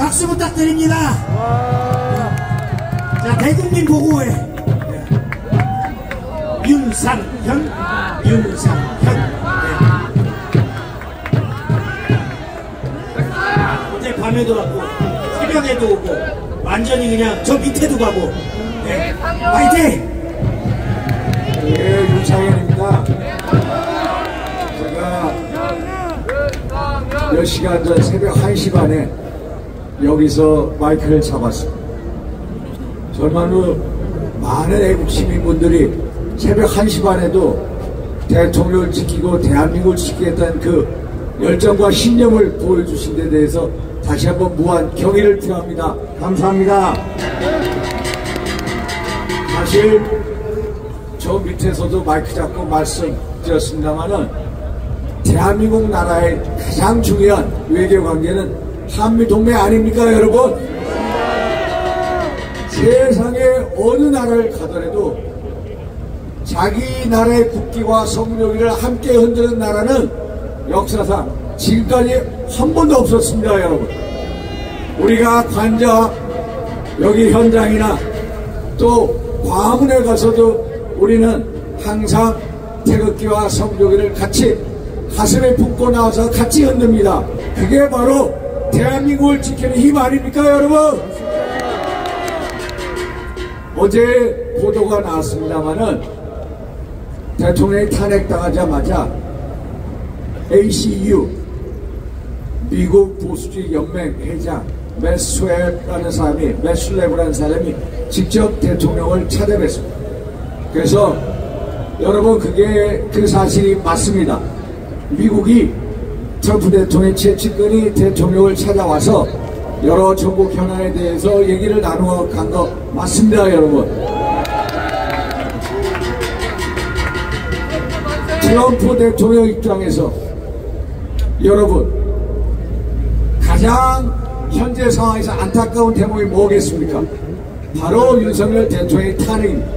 박수 부탁드립니다. 자, 대국민 보고회. 윤상현. 어제 밤에도 왔고, 새벽에도 오고, 완전히 그냥 저 밑에도 가고. 네. 화이팅! 예, 윤상현입니다. 제가 몇 시간 전 새벽 1시 반에 여기서 마이크를 잡았습니다. 정말로 많은 애국 시민분들이 새벽 1시 반에도 대통령을 지키고 대한민국을 지키겠다는 그 열정과 신념을 보여주신 데 대해서 다시 한번 무한 경의를 표합니다. 감사합니다. 사실 저 밑에서도 마이크 잡고 말씀드렸습니다만은 대한민국 나라의 가장 중요한 외교관계는 한미동맹 아닙니까 여러분? 세상의 어느 나라를 가더라도 자기 나라의 국기와 성묘기를 함께 흔드는 나라는 역사상 지금까지 한 번도 없었습니다 여러분. 우리가 관저 여기 현장이나 또 과문에 가서도 우리는 항상 태극기와 성조기를 같이 가슴에 품고 나와서 같이 흔듭니다. 그게 바로 대한민국을 지키는 힘 아닙니까 여러분? 어제 보도가 나왔습니다마는 대통령이 탄핵당하자마자 ACU 미국 보수주의 연맹 회장 매스웰라는 사람이 직접 대통령을 찾아뵀습니다. 그래서 여러분 그게 그 사실이 맞습니다. 미국이 트럼프 대통령의 최측근이 대통령을 찾아와서 여러 전국 현안에 대해서 얘기를 나누어 간 거 맞습니다 여러분. 트럼프 대통령 입장에서 여러분 가장 현재 상황에서 안타까운 대목이 뭐겠습니까? 바로 윤석열 대통령의 탄핵입니다.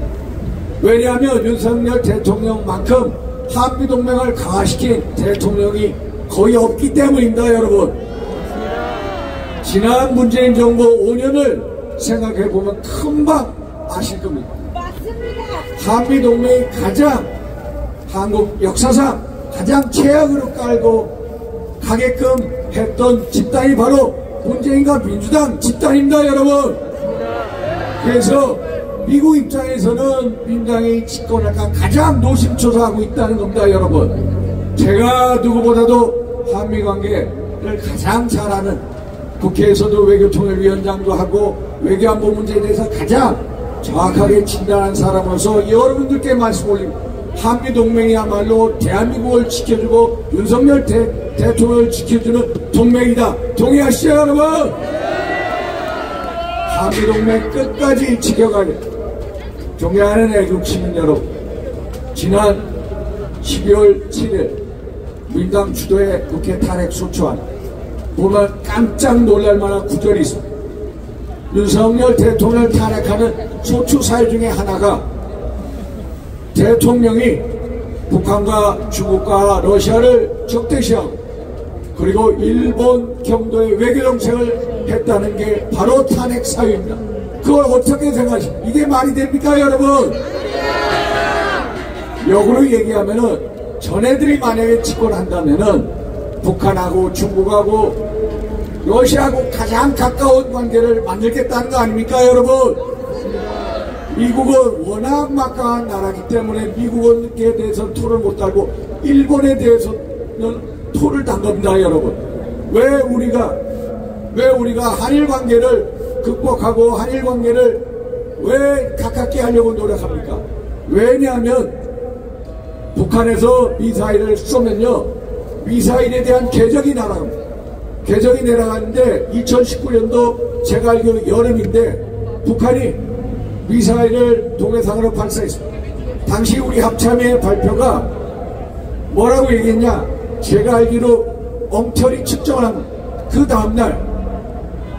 왜냐하면 윤석열 대통령만큼 한미동맹을 강화시킨 대통령이 거의 없기 때문입니다 여러분. 지난 문재인 정부 5년을 생각해보면 금방 아실 겁니다. 한미동맹이 가장 한국 역사상 가장 최악으로 깔고 가게끔 했던 집단이 바로 문재인과 민주당 집단입니다 여러분. 그래서 미국 입장에서는 민주당이 집권할까 가장 노심초사하고 있다는 겁니다 여러분. 제가 누구보다도 한미관계를 가장 잘 아는 국회에서도 외교통일위원장도 하고 외교안보 문제에 대해서 가장 정확하게 진단한 사람으로서 여러분들께 말씀 올립니다. 한미동맹이야말로 대한민국을 지켜주고 윤석열 대통령을 지켜주는 동맹이다. 동의하시죠 여러분? 한미동맹 끝까지 지켜가겠다. 존경하는 애국 시민 여러분, 지난 12월 7일 민당 주도의 국회 탄핵 소추안 보면 깜짝 놀랄만한 구절이 있습니다. 윤석열 대통령을 탄핵하는 소추 사유 중에 하나가 대통령이 북한과 중국과 러시아를 적대시하고 그리고 일본 경도의 외교정책을 했다는 게 바로 탄핵 사유입니다. 그걸 어떻게 생각하십니까? 이게 말이 됩니까 여러분? 역으로 얘기하면은 전애들이 만약에 집권한다면은 북한하고 중국하고 러시아하고 가장 가까운 관계를 만들겠다는 거 아닙니까 여러분? 미국은 워낙 막강한 나라기 때문에 미국에 대해서는 토를 못 달고 일본에 대해서는 토를 단 겁니다 여러분. 왜 우리가 한일 관계를 극복하고 한일 관계를 왜 가깝게 하려고 노력합니까? 왜냐하면 북한에서 미사일을 쏘면요 미사일에 대한 궤적이 날아갑니다. 궤적이 내려가는데 2019년도 제가 알기로 여름인데 북한이 미사일을 동해상으로 발사했습니다. 당시 우리 합참의 발표가 뭐라고 얘기했냐? 제가 알기로 엉터리 측정을 합니다. 그 다음날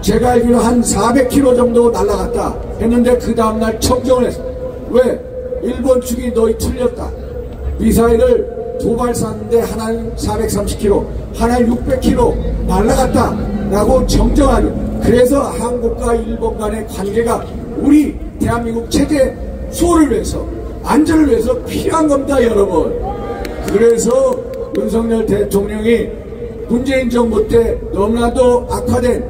제가 알기로 한 400km 정도 날아갔다 했는데 그 다음날 청정을 했습니다. 왜? 일본 측이 너희 틀렸다. 미사일을 두 발 쐈는데 하나는 430km, 하나는 600km 날아갔다 라고 정정하게 그래서 한국과 일본 간의 관계가 우리 대한민국 체제 수호를 위해서, 안전을 위해서 필요한 겁니다, 여러분. 그래서 윤석열 대통령이 문재인 정부 때 너무나도 악화된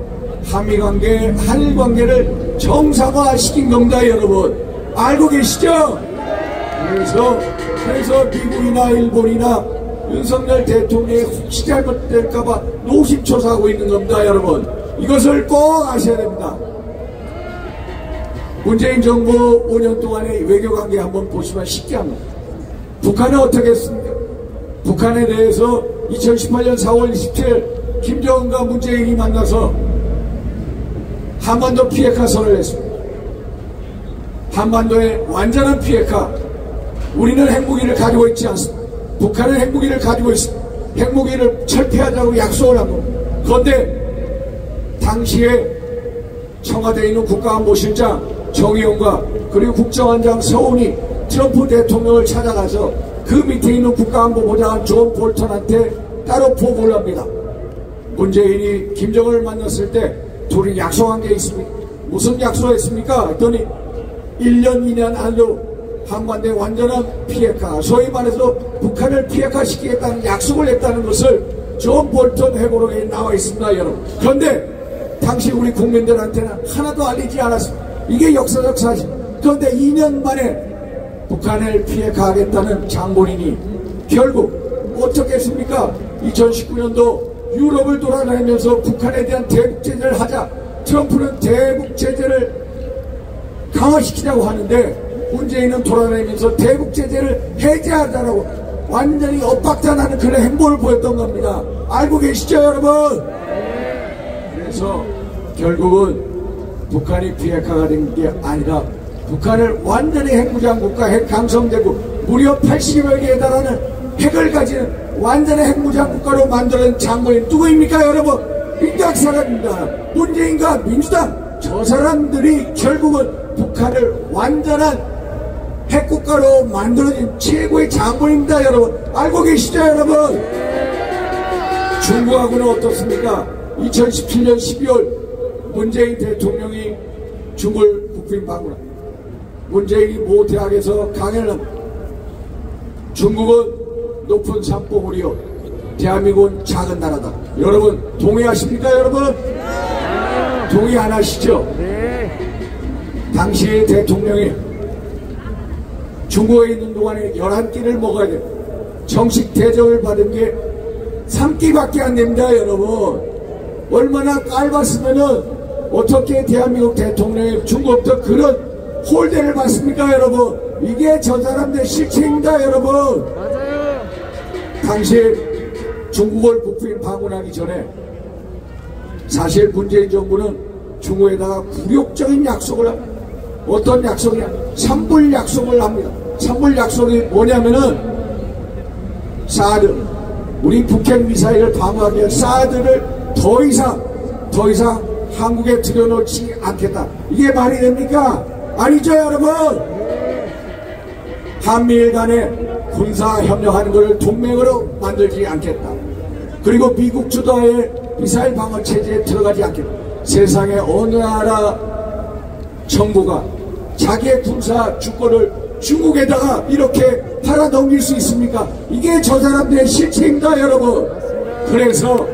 한미관계, 한일관계를 정상화시킨 겁니다, 여러분. 알고 계시죠? 그래서 미국이나 일본이나 윤석열 대통령이 혹시 잘못될까봐 노심초사하고 있는 겁니다, 여러분. 이것을 꼭 아셔야 됩니다. 문재인 정부 5년 동안의 외교관계 한번 보시면 쉽게 합니다. 북한은 어떻게 했습니까? 북한에 대해서 2018년 4월 27일 김정은과 문재인이 만나서 한반도 비핵화 선언을 했습니다. 한반도의 완전한 비핵화, 우리는 핵무기를 가지고 있지 않습니다. 북한은 핵무기를 가지고 있습니다. 핵무기를 철폐하자고 약속을 한 겁니다. 그런데 당시에 청와대에 있는 국가안보실장 정의용과 그리고 국정원장 서훈이 트럼프 대통령을 찾아가서 그 밑에 있는 국가안보보좌관 존 볼턴한테 따로 보고를 합니다. 문재인이 김정은을 만났을 때 둘이 약속한 게 있습니다. 무슨 약속했습니까? 했더니 1년 2년 안으로 한반도의 완전한 비핵화, 소위 말해서 북한을 비핵화시키겠다는 약속을 했다는 것을 존 볼턴 회고록에 나와 있습니다, 여러분. 그런데 당시 우리 국민들한테는 하나도 알리지 않았습니다. 이게 역사적 사실. 그런데 2년 만에 북한을 비핵화하겠다는 장본인이 결국 어떻게 했습니까? 2019년도 유럽을 돌아다니면서 북한에 대한 대북 제재를 하자. 트럼프는 대북 제재를 강화시키자고 하는데 문재인은 돌아다니면서 대북 제재를 해제하자라고 완전히 엇박자나는 그런 행보를 보였던 겁니다. 알고 계시죠, 여러분? 그래서 결국은 북한이 비핵화가 된 게 아니라 북한을 완전히 핵무장국가, 핵강성대국, 무려 80여 개에 달하는 핵을 가진 완전히 핵무장국가로 만드는 장본인 누구입니까, 여러분? 민주당 사람입니다. 문재인과 민주당, 저 사람들이 결국은 북한을 완전한 핵국가로 만들어진 최고의 장본입니다, 여러분. 알고 계시죠, 여러분? 중국하고는 어떻습니까? 2017년 12월 문재인 대통령이 중국을 국빈 방문합니다. 문재인이 모 대학에서 강연을 합니다. 중국은 높은 산봉우리요, 대한민국은 작은 나라다. 여러분 동의하십니까, 여러분? 동의 안 하시죠? 당시의 대통령이 중국에 있는 동안에 11끼를 먹어야 돼요. 정식 대접을 받은 게 3끼밖에 안 됩니다, 여러분. 얼마나 깔봤으면은 어떻게 대한민국 대통령이 중국부터 그런 홀대를 받습니까, 여러분? 이게 저 사람들의 실체입니다, 여러분. 맞아요. 당시 중국을 국빈 방문하기 전에 사실 문재인 정부는 중국에다가 굴욕적인 약속을 합니다. 어떤 약속이냐? 산불 약속을 합니다. 산불 약속이 뭐냐면은 사드, 우리 북핵 미사일을 방어하기 위한 사드를 더 이상 한국에 들여놓지 않겠다. 이게 말이 됩니까? 아니죠, 여러분? 한미일 간에 군사 협력하는 것을 동맹으로 만들지 않겠다. 그리고 미국 주도하에 미사일 방어 체제에 들어가지 않겠다. 세상의 어느 나라 정부가 자기의 군사 주권을 중국에다가 이렇게 팔아넘길 수 있습니까? 이게 저 사람들의 실체입니다, 여러분. 그래서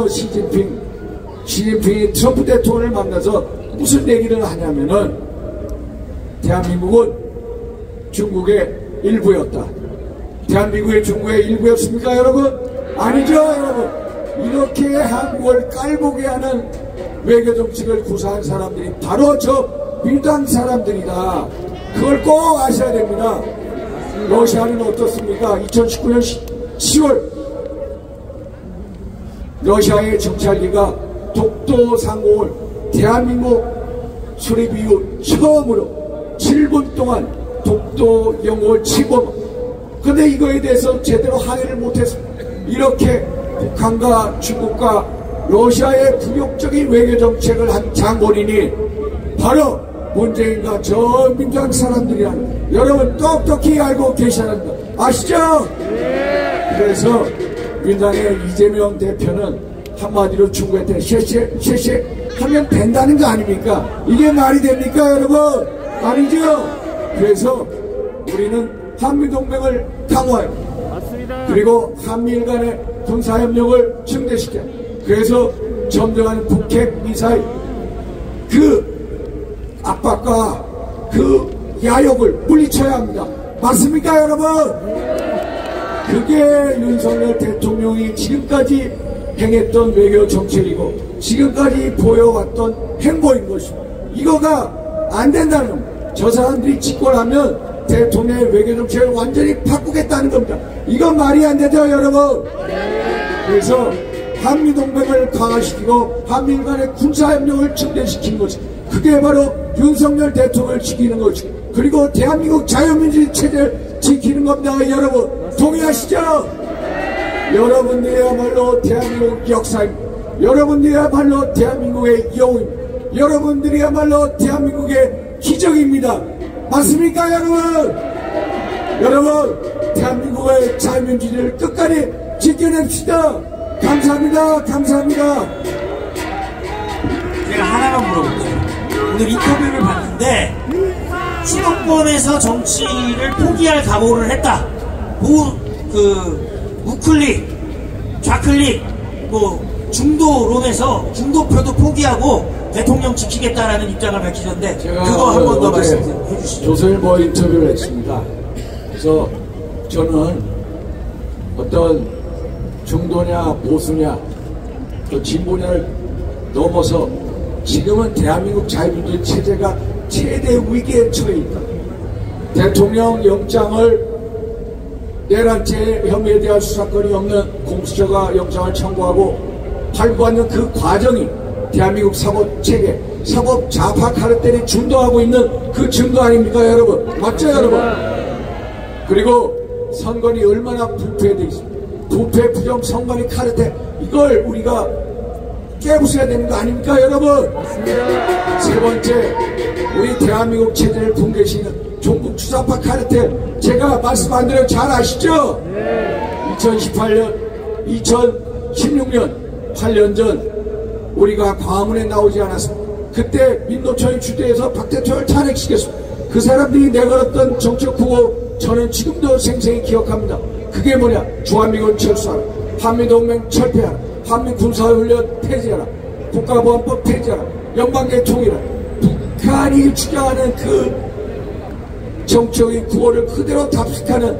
시진핑이 트럼프 대통령을 만나서 무슨 얘기를 하냐면은 대한민국은 중국의 일부였다. 대한민국의 중국의 일부였습니까, 여러분? 아니죠, 여러분. 이렇게 한국을 깔보게 하는 외교 정책을 구사한 사람들이 바로 저 민주당 사람들이다. 그걸 꼭 아셔야 됩니다. 러시아는 어떻습니까? 2019년 10월 러시아의 정찰기가 독도 상공을 대한민국 수립 이후 처음으로 7분 동안 독도 영공을 침범. 근데 이거에 대해서 제대로 항의를 못했습니다. 이렇게 북한과 중국과 러시아의 굴욕적인 외교 정책을 한 장본인이 바로 문재인과 저 민주당 사람들이라는, 여러분 똑똑히 알고 계셔야 합니다. 아시죠? 그래서 민주당의 이재명 대표는 한마디로 중국한테 셰셰 하면 된다는 거 아닙니까? 이게 말이 됩니까 여러분? 아니죠? 그래서 우리는 한미동맹을 강화해 그리고 한미일 간의 군사협력을 증대시켜 그래서 점령하는 북핵 미사일 그 압박과 그 야욕을 물리쳐야 합니다. 맞습니까 여러분? 그게 윤석열 대통령이 지금까지 행했던 외교 정책이고 지금까지 보여왔던 행보인 것입니다. 이거가 안 된다는 겁니다. 저 사람들이 집권하면 대통령의 외교 정책을 완전히 바꾸겠다는 겁니다. 이건 말이 안 되죠 여러분? 그래서 한미동맹을 강화시키고 한미일 간의 군사협력을 증대시킨 것이 그게 바로 윤석열 대통령을 지키는 것이 그리고 대한민국 자유민주주의 체제를 지키는 겁니다. 여러분 동의하시죠? 여러분들이야말로 대한민국 역사입니다. 여러분들이야말로 대한민국의 영웅입니다. 여러분들이야말로 대한민국의 기적입니다. 맞습니까 여러분? 여러분 대한민국의 자유민주주의를 끝까지 지켜냅시다. 감사합니다. 감사합니다. 제가 하나만 물어볼게요. 오늘 인터뷰를 봤는데 수도권에서 정치를 포기할 각오를 했다. 우클릭, 좌클릭, 중도론에서 중도표도 포기하고 대통령 지키겠다라는 입장을 밝히셨는데 그거 한 번 더 말씀해 주시죠. 조선일보 인터뷰를 했습니다. 그래서 저는 어떤 중도냐 보수냐 또 진보냐를 넘어서 지금은 대한민국 자유민주주의 체제가 최대 위기에 처해 있다. 대통령 영장을 내란죄 혐의에 대한 수사권이 없는 공수처가 영장을 청구하고 발부하는 그 과정이 대한민국 사법체계, 사법 좌파 카르텔이 주도하고 있는 그 증거 아닙니까 여러분? 맞죠 여러분? 그리고 선관위 얼마나 부패되어 있습니다. 부패 부정 선관위 카르텔 이걸 우리가 깨부숴야 되는 거 아닙니까 여러분? 세 번째 우리 대한민국 체제를 붕괴시키는 종북 주사파 카르텔 제가 말씀 안 드려도 잘 아시죠? 2018년 2016년 8년 전 우리가 광화문에 나오지 않았습니다. 그때 민노총이 주도해서 박 대통령을 탄핵시켰습니다. 그 사람들이 내걸었던 정책 구호 저는 지금도 생생히 기억합니다. 그게 뭐냐? 주한미군 철수하라, 한미동맹 철폐하라, 한미군사훈련 폐지하라, 국가보안법 폐지하라, 연방계 통일하라. 북한이 주장하는 그 정책의 구호를 그대로 답습하는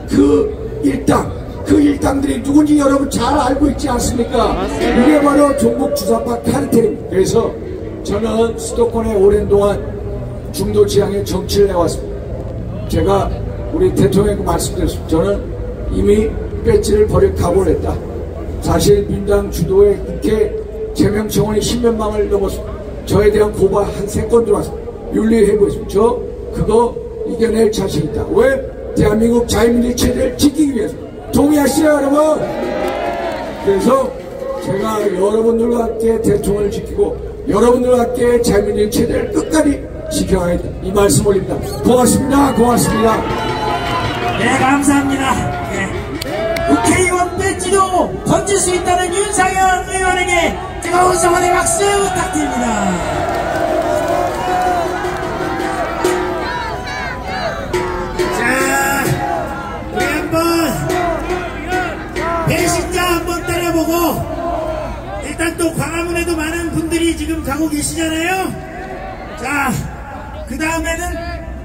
그 일당들이 누군지 여러분 잘 알고 있지 않습니까? 이게 바로 종북 주사파 카르텔입니다. 그래서 저는 수도권에 오랜 동안 중도 지향의 정치를 해왔습니다. 제가 우리 대통령께 말씀드렸습니다. 저는 이미 배지를 버릴 각오를 했다. 사실 민당 주도의 국회 제명청원이 10몇 망을 넘었습니다. 저에 대한 고발 한 3건 들어왔습니다. 윤리해보겠습니다. 저 그거 이겨낼 자신 있다. 왜? 대한민국 자유민주주의 체제를 지키기 위해서. 동의하시죠 여러분? 그래서 제가 여러분들과 함께 대통령을 지키고 여러분들과 함께 자유민주주의 체제를 끝까지 지켜가겠다. 이 말씀 올립니다. 고맙습니다. 고맙습니다. 네 감사합니다. 네. 국회의원 배지도 던질 수 있다는 윤상현 의원에게 뜨거운 성원의 박수 부탁드립니다. 자 우리 한번 배신자 한번 따라보고 일단 또 광화문에도 많은 분들이 지금 가고 계시잖아요. 자 그 다음에는